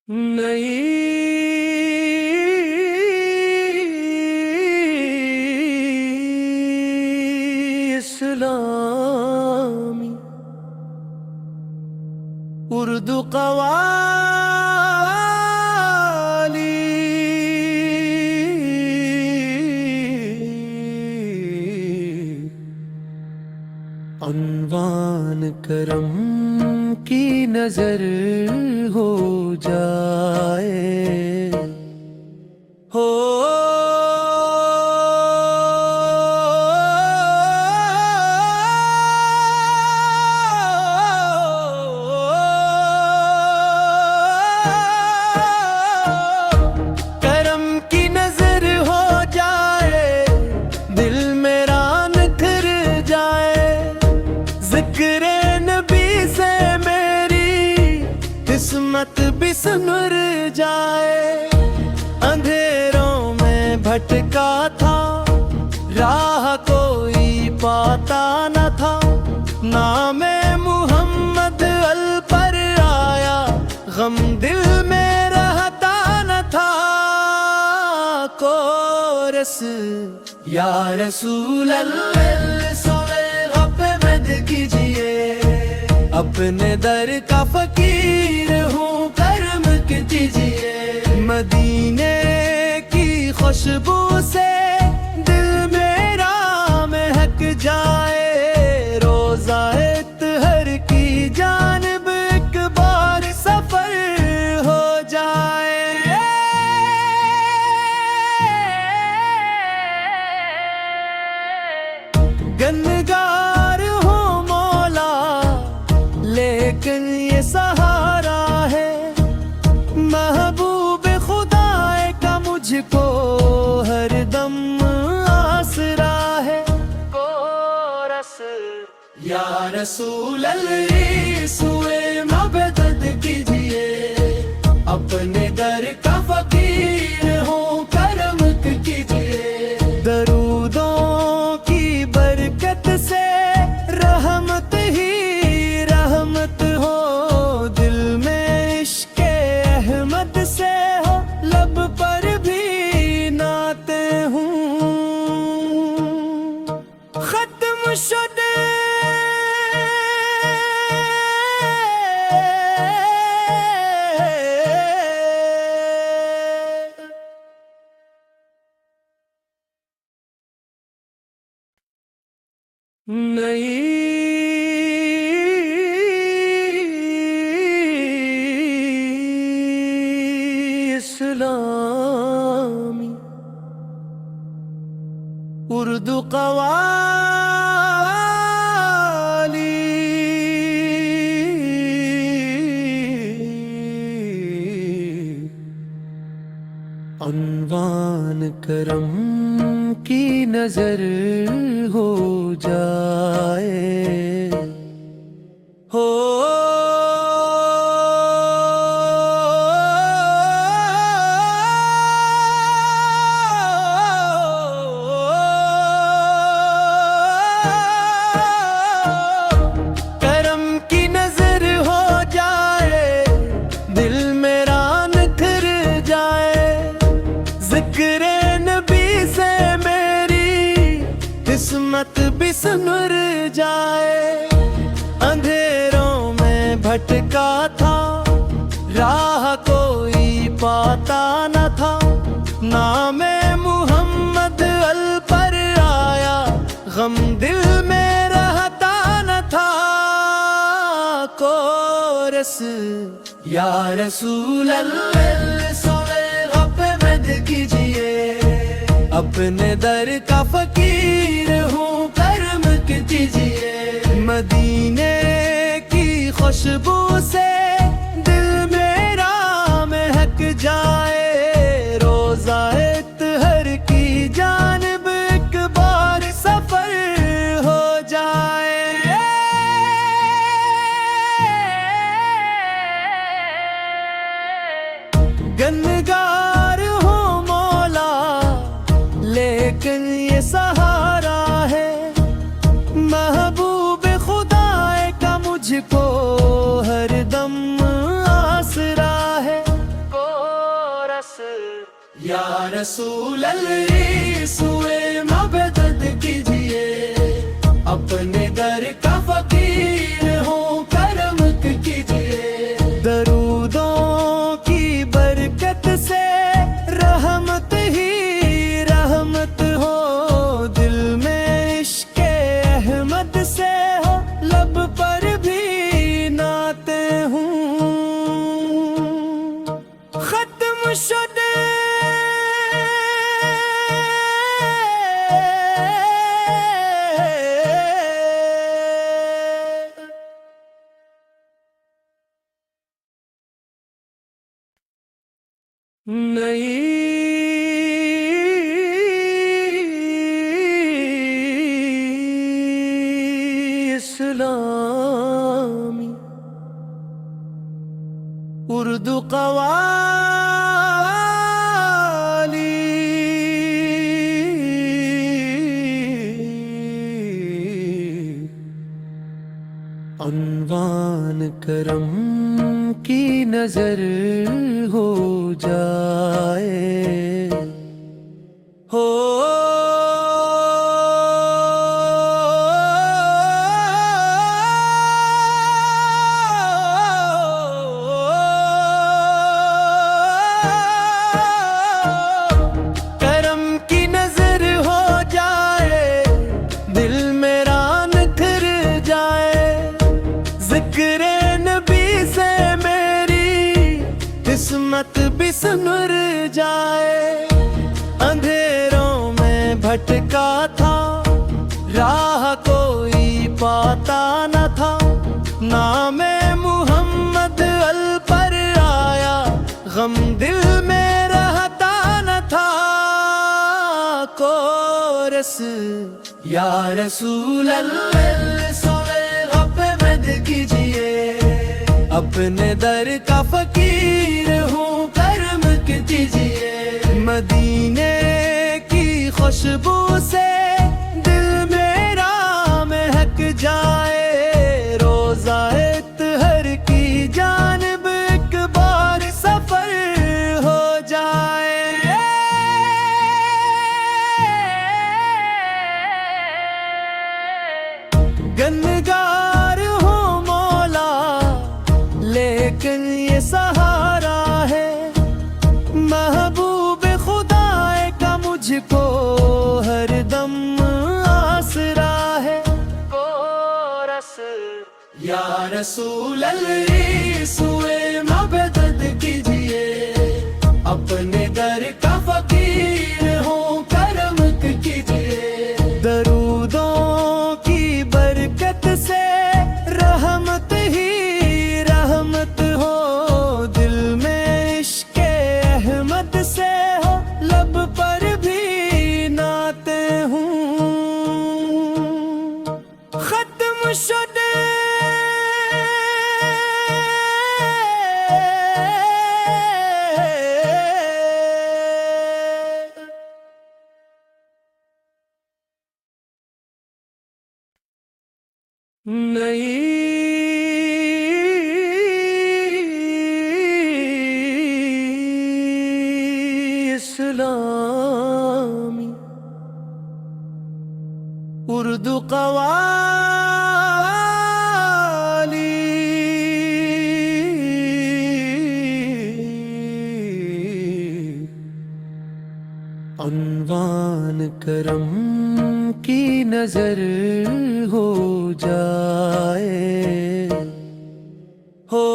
नई इस्लामी उर्दू कवाली अनवान करम की नजर हो जाए हो करम की नजर हो जाए दिल मेरा निखर जाए जिक्र नबी से मेरी किस्मत भी संवर जाए अंधेरों में भटका था राह कोई पाता न था नाम मुहम्मद अल पर आया गम दिल में रहता न था कोरस या रसूल अल्लाह सोए मद कीजिए अपने दर का फकीर हूँ करम कीजिए मदीने की खुशबू से दिल मेरा महक जाए रोज़ाए तहर की जानिब एक बार सफर हो जाए गनगार हो मौला लेकिन ये सहारा है महबूब खुदाए का मुझको हर दम आसरा है कोरस या रसूल अल्लाह सुए मबदद कीजिए अपने दर का फकीर हूँ करम कीजिए दरूदों की बरकत से रहमत ही रहमत हो दिल में इश्क अहमद से हो लब पर भी नाते हूँ खत्म शुदे नई इस्लामी उर्दू कवाली अनवान करम की नजर हो जाए हो करम की नजर हो जाए दिल मेरा निखर जाए जिक्र नबी से मेरी किस्मत भी संवर जाए अंधेरों में भटका था राह कोई पाता न था नाम मुहम्मद अल पर आया गम दिल में रहता न था कोरस या रसूल अल्लाह सोए मद कीजिए अपने दर का फकीर हूँ करम कीजिए मदीने की खुशबू से दिल मेरा महक जाए रोज़ाए तहर की जानिब एक बार सफर हो जाए गनगार हो मौला लेकिन ये सहारा है महबूब खुदाए का मुझको हर दम یا رسول اللہ سوئے مبدد کیجئے اپنے در کا فقیر ہوں کرم کیجئے درودوں کی برکت سے رحمت ہی رحمت ہو دل میں عشق احمد سے ہو لب پر بھی نعتیں ہوں ختم شدہ اسلامی اردو قوالی عنوان کرم کی نظر ہو جائے ہو کرم کی نظر ہو جائے دل میرا نکھر جائے ذکر نبی سے قسمت بھی سنور جائے اندھیروں میں بھٹکا تھا راہ کوئی پاتا نہ تھا نام محمد ال پر آیا غم دل میں رہتا نہ تھا کورس یا رسول اللہ سوئے غب مد کیجئے اپنے در کا فقیر ہوں کرم کیجئے مدینے کی خوشبو سے دل میرا مہک جائے روزہ اطہر کی جانب ایک بار سفر ہو جائے گنگار ہوں مولا لیکن یہ سہارا ہے محبوب خدا کا مجھ کو ہر دم آسرا ہے کورس یا رسول اللہ سوئے مبدد کیجئے اپنے در کا فقیر ہوں کرم کیجئے درودوں کی برکت سے رحمت ہی رحمت ہو دل میں عشق احمد سے ہو لب پر بھی نعتیں ہوں ختم شدہ اسلامی اردو قوالی عنوان کرم کی نظر ہو جائے ہو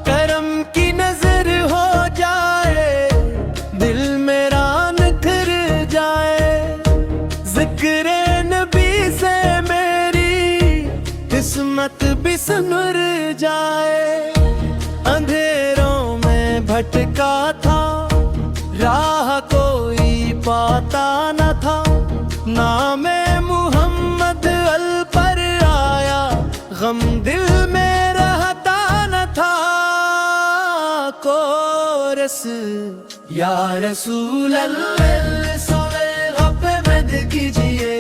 کرم کی نظر ہو جائے دل میرا نکھر جائے ذکر نبی سے قسمت بھی سنور جائے اندھیروں میں بھٹکا تھا راہ کوئی پاتا نہ تھا نام محمد ال پر آیا غم دل میں رہتا نہ تھا کورس یا رسول اللہ कीजिए।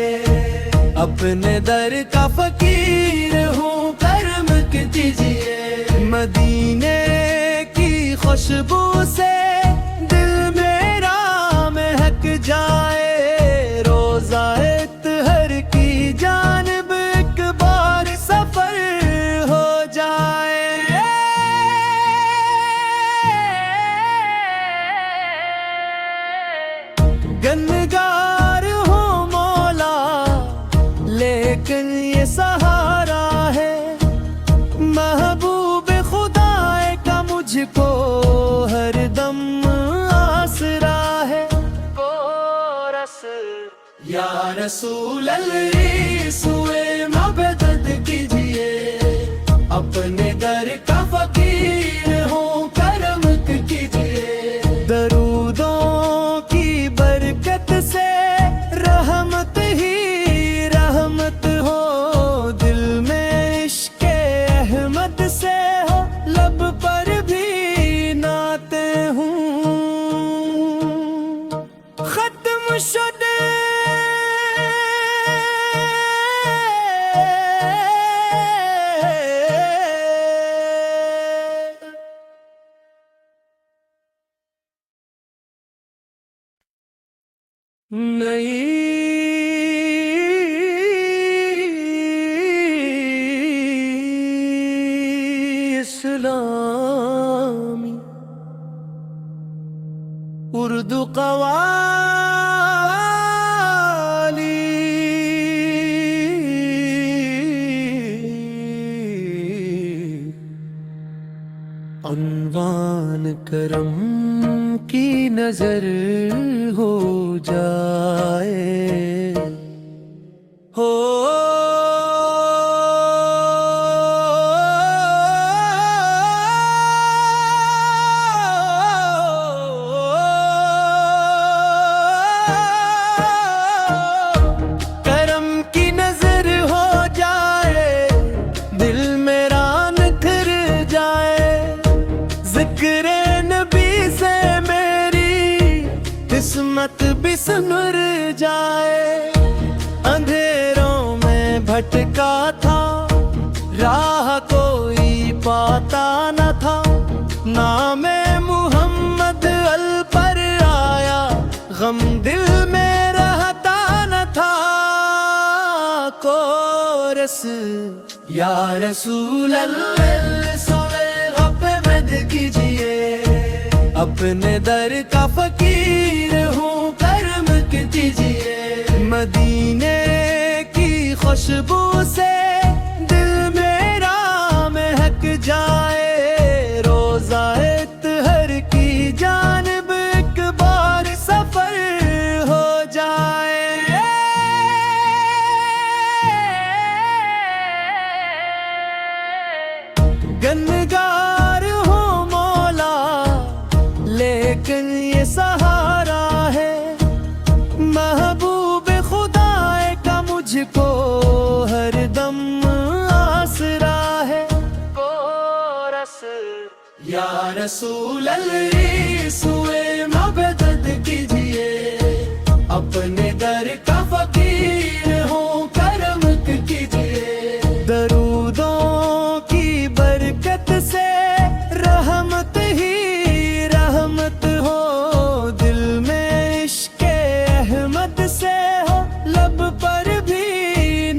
अपने दर का फकीर हूँ, करम कीजिए। मदीने की खुशबू से दिल मेरा महक जाए, रोज़ाए तहर की जानिब एक बार सफर हो जाए। गनगार हूँ मौला, लेकिन ये सहारा है, महबूब खुदाए का मुझको हर दम आसरा है। कोरस या रसूल अल्लाह सुए मबदद कीजिए। अपने दर का फकीर हूँ, करम कीजिए। दरूदों की बरकत से रहमत ही रहमत हो, दिल में इश्क़ अहमद से हो, लब पर भी नाते हूँ। खत्म शुदे नई इस्लामी उर्दू कवाली अनवान करम की नजर हो जाए। हो करम की नजर हो जाए, दिल मेरा निखर जाए। जिक्र नबी से मेरी किस्मत भी संवर जाए। अंधेरों में भटका था, राह कोई पाता न था। नाम मुहम्मद अल पर आया, गम दिल में रहता न था। कोरस या रसूल अल्लाह सोए पे मद कीजिए। अपने दर का फकीर हूँ, करम कीजिए। मदीने की खुशबू से दिल मेरा महक जाए, रोज़ाए तहर की जानिब एक बार सफर हो जाए। गनगार हूँ मौला, लेकिन ये सहारा है, महबूब खुदाए का मुझको हर दम आसरा है। कोरस या रसूल अल्लाह सुए मबदद कीजिए। अपने दर का फकीर हूँ, करम कीजिए। दरूदों की बरकत से रहमत ही रहमत हो, दिल में इश्क़ अहमद से हो, लब पर भी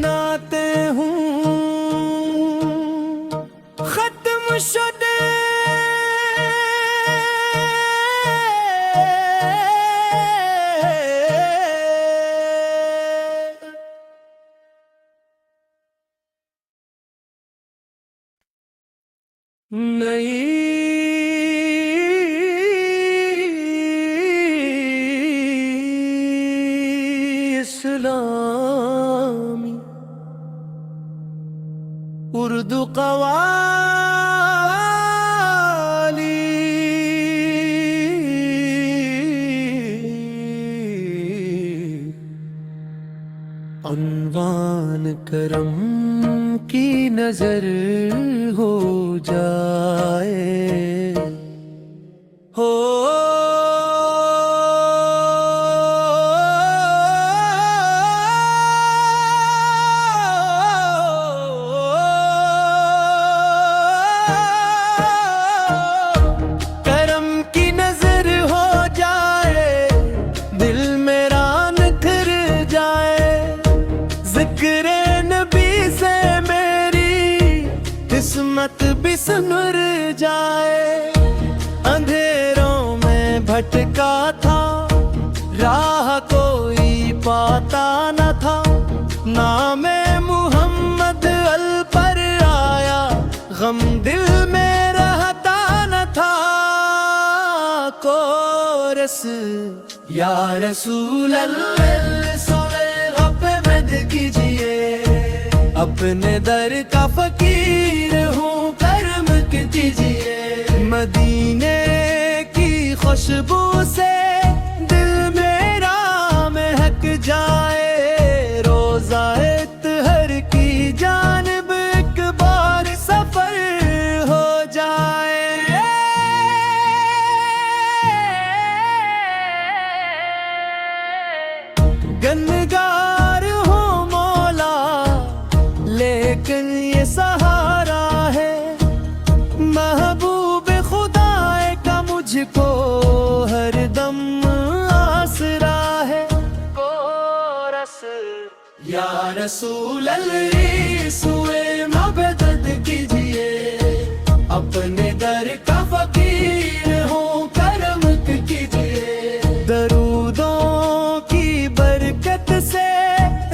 नाते हूँ। खत्म शुदे नई इस्लामी उर्दू कवाली अनवान करम की नजर हो जाए। हो نور جائے اندھیروں میں بھٹکا تھا راہ کوئی پاتا نہ تھا نام محمد ال پر آیا غم دل میں رہتا نہ تھا کورس یا رسول اللہ سوئے پہ مد کیجئے اپنے در کا فقیر ہوں کرم کیجئے مدینے کی خوشبو سے دل میرا مہک جائے روزہ اطہر کی جانب ایک بار سفر ہو جائے گنگار ہوں مولا لیکن یہ سہارا ہے محبوب خدا کا مجھ کو ہر دم آسرا ہے کورس یا رسول اللہ سوئے مبدد کیجئے اپنے در کا فقیر ہوں کرم کیجئے درودوں کی برکت سے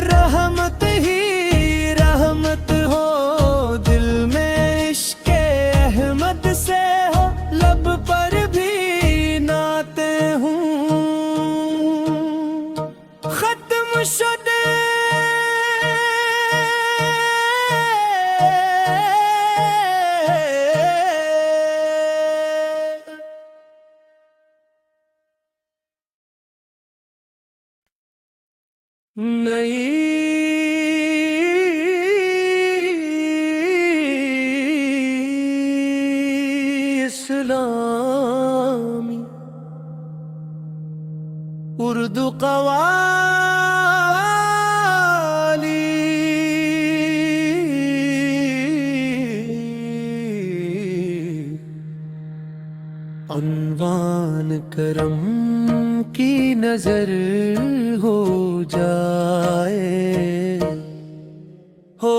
رحمت ہی رحمت ہو دل میں عشق احمد سے ہو لب پر بھی ناتے ہوں ختم شدے نئی اسلامی اردو قوالی عنوان کرم کی نظر ہو جائے ہو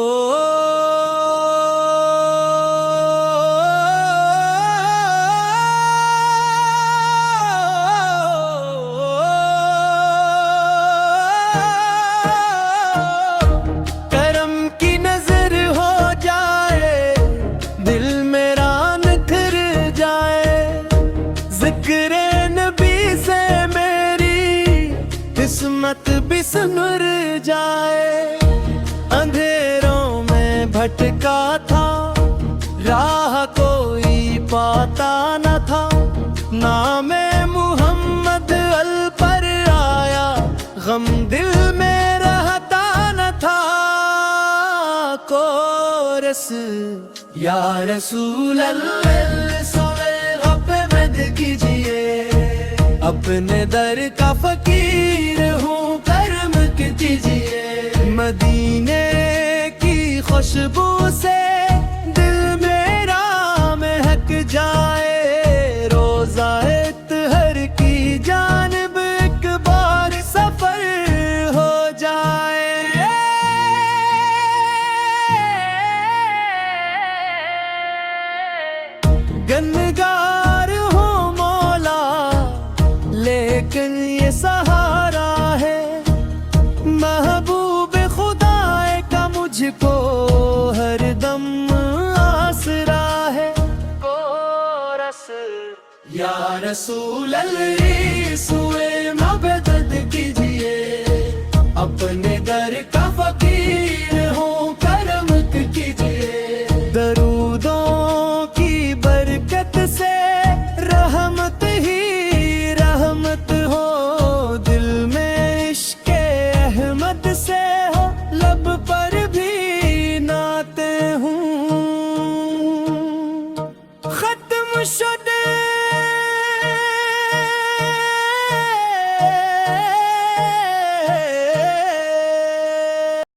کرم کی نظر ہو جائے دل میرا نکھر جائے ذکر نبی سے قسمت بھی سنور جائے اندھیروں میں بھٹکا تھا راہ کوئی پاتا نہ تھا نام محمد ال پر آیا غم دل میں رہتا نہ تھا کورس یا رسول اللہ سوئے پہ مد کیجئے اپنے در کا فقیر ہوں کرم کیجئے مدینے کی خوشبو سے دل میرا مہک جائے روزہ اطہر کی جانب ایک بار سفر ہو جائے گنگار ہوں مولا لیکن یہ سہارا ہے محبوب خدا کا مجھ کو ہر دم آسرا ہے کورس یا رسول اللہ سوئے مبدد کیجئے اپنے